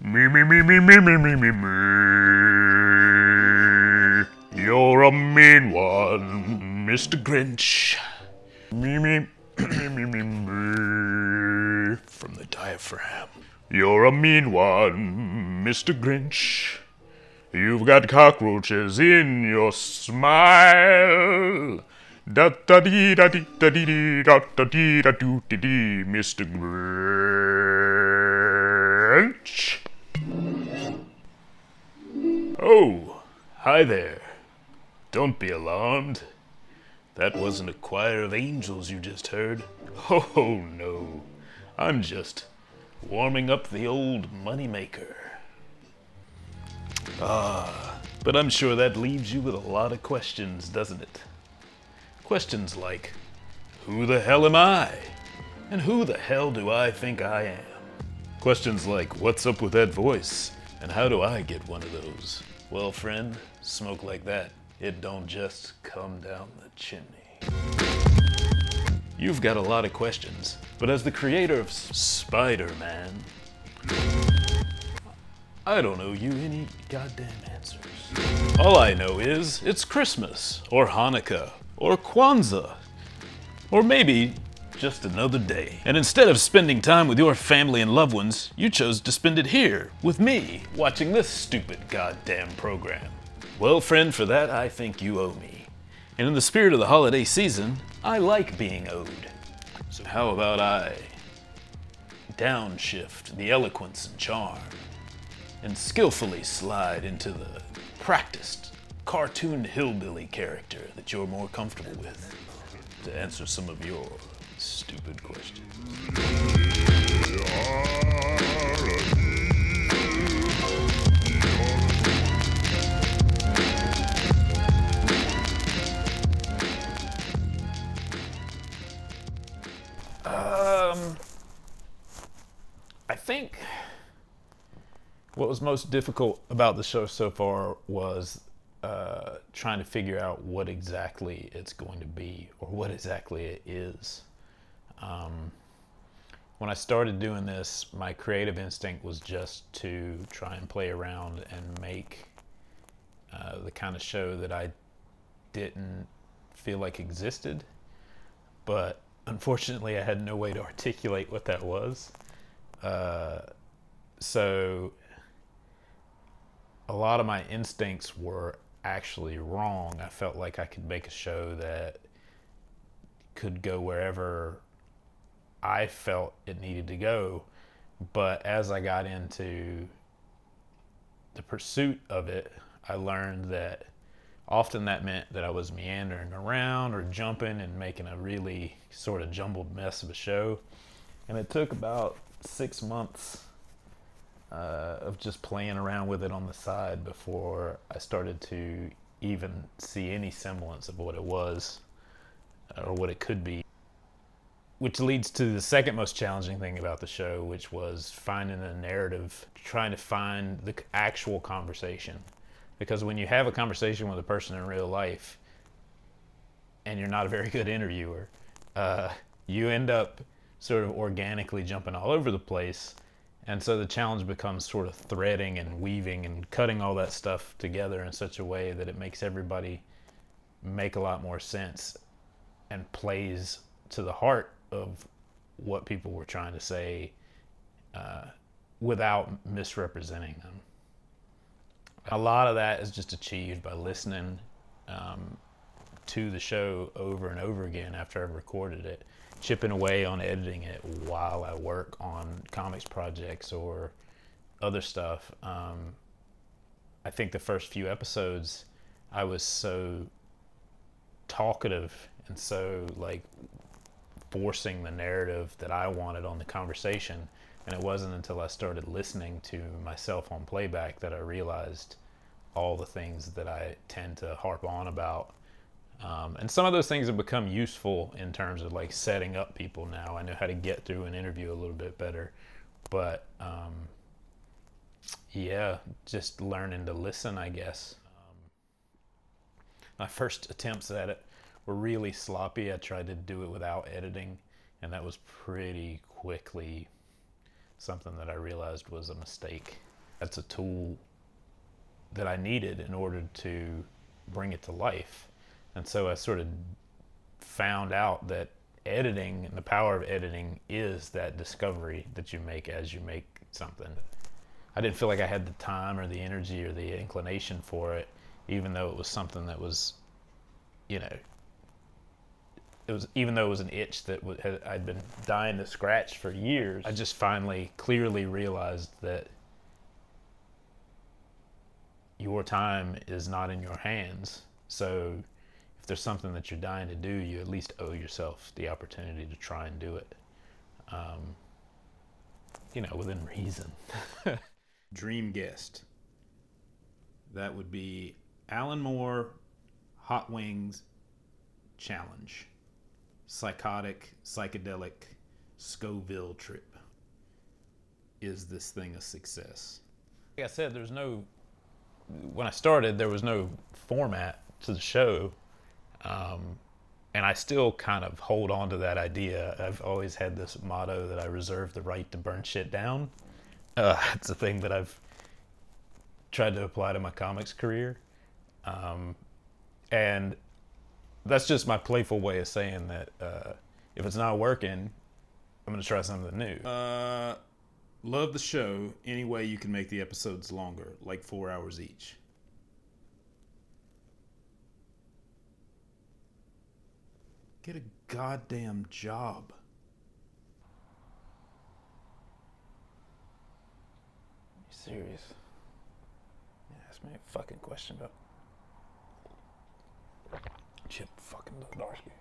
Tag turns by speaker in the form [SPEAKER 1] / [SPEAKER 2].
[SPEAKER 1] Me. You're a mean one, Mr. Grinch. Me. From the diaphragm. You're a mean one, Mr. Grinch. You've got cockroaches in your smile. Da da dee da dee da dee dee da da dee da doo dee dee, Mr. Grinch. Oh, hi there. Don't be alarmed. That wasn't a choir of angels you just heard. Oh no, I'm just warming up the old moneymaker. But I'm sure that leaves you with a lot of questions, doesn't it? Questions like, who the hell am I? And who the hell do I think I am? Questions like, what's up with that voice? And how do I get one of those? Well, friend, smoke like that, it don't just come down the chimney. You've got a lot of questions, but as the creator of Spider-Man, I don't owe you any goddamn answers. All I know is it's Christmas, or Hanukkah, or Kwanzaa, or maybe just another day. And instead of spending time with your family and loved ones, you chose to spend it here, with me, watching this stupid goddamn program. Well, friend, for that I think you owe me. And in the spirit of the holiday season, I like being owed. So how about I downshift the eloquence and charm and skillfully slide into the practiced cartoon hillbilly character that you're more comfortable with to answer some of your stupid questions. I think what was most difficult about the show so far was trying to figure out what exactly it's going to be or what exactly it is. When I started doing this, my creative instinct was just to try and play around and make the kind of show that I didn't feel like existed, but unfortunately I had no way to articulate what that was. So a lot of my instincts were actually wrong. I felt like I could make a show that could go wherever I felt it needed to go. But as I got into the pursuit of it, I learned that often that meant that I was meandering around or jumping and making a really sort of jumbled mess of a show. And it took about 6 months of just playing around with it on the side before I started to even see any semblance of what it was or what it could be. Which leads to the second most challenging thing about the show, which was finding a narrative, trying to find the actual conversation. Because when you have a conversation with a person in real life and you're not a very good interviewer, you end up sort of organically jumping all over the place. And so the challenge becomes sort of threading and weaving and cutting all that stuff together in such a way that it makes everybody make a lot more sense and plays to the heart of what people were trying to say without misrepresenting them. A lot of that is just achieved by listening to the show over and over again after I've recorded it, chipping away on editing it while I work on comics projects or other stuff. I think the first few episodes I was so talkative and so like forcing the narrative that I wanted on the conversation, and it wasn't until I started listening to myself on playback that I realized all the things that I tend to harp on about. And some of those things have become useful in terms of like setting up people now. I know how to get through an interview a little bit better, but yeah, just learning to listen, I guess. My first attempts at it were really sloppy. I tried to do it without editing, and that was pretty quickly something that I realized was a mistake. That's a tool that I needed in order to bring it to life. And so I sort of found out that editing and the power of editing is that discovery that you make as you make something. I didn't feel like I had the time or the energy or the inclination for it, even though it was something that was, you know, even though it was an itch that I'd been dying to scratch for years. I just finally clearly realized that your time is not in your hands. So if there's something that you're dying to do, you at least owe yourself the opportunity to try and do it. You know, within reason. Dream guest. That would be Alan Moore, Hot Wings, Challenge. Psychotic, psychedelic, Scoville trip. Is this thing a success? Like I said, when I started, there was no format to the show. And I still kind of hold on to that idea. I've always had this motto that I reserve the right to burn shit down. It's a thing that I've tried to apply to my comics career. And that's just my playful way of saying that if it's not working, I'm going to try something new. Love the show. Any way you can make the episodes longer, like 4 hours each. Get a goddamn job. You serious? Yeah, ask me a fucking question about Chip fucking Zdarsky.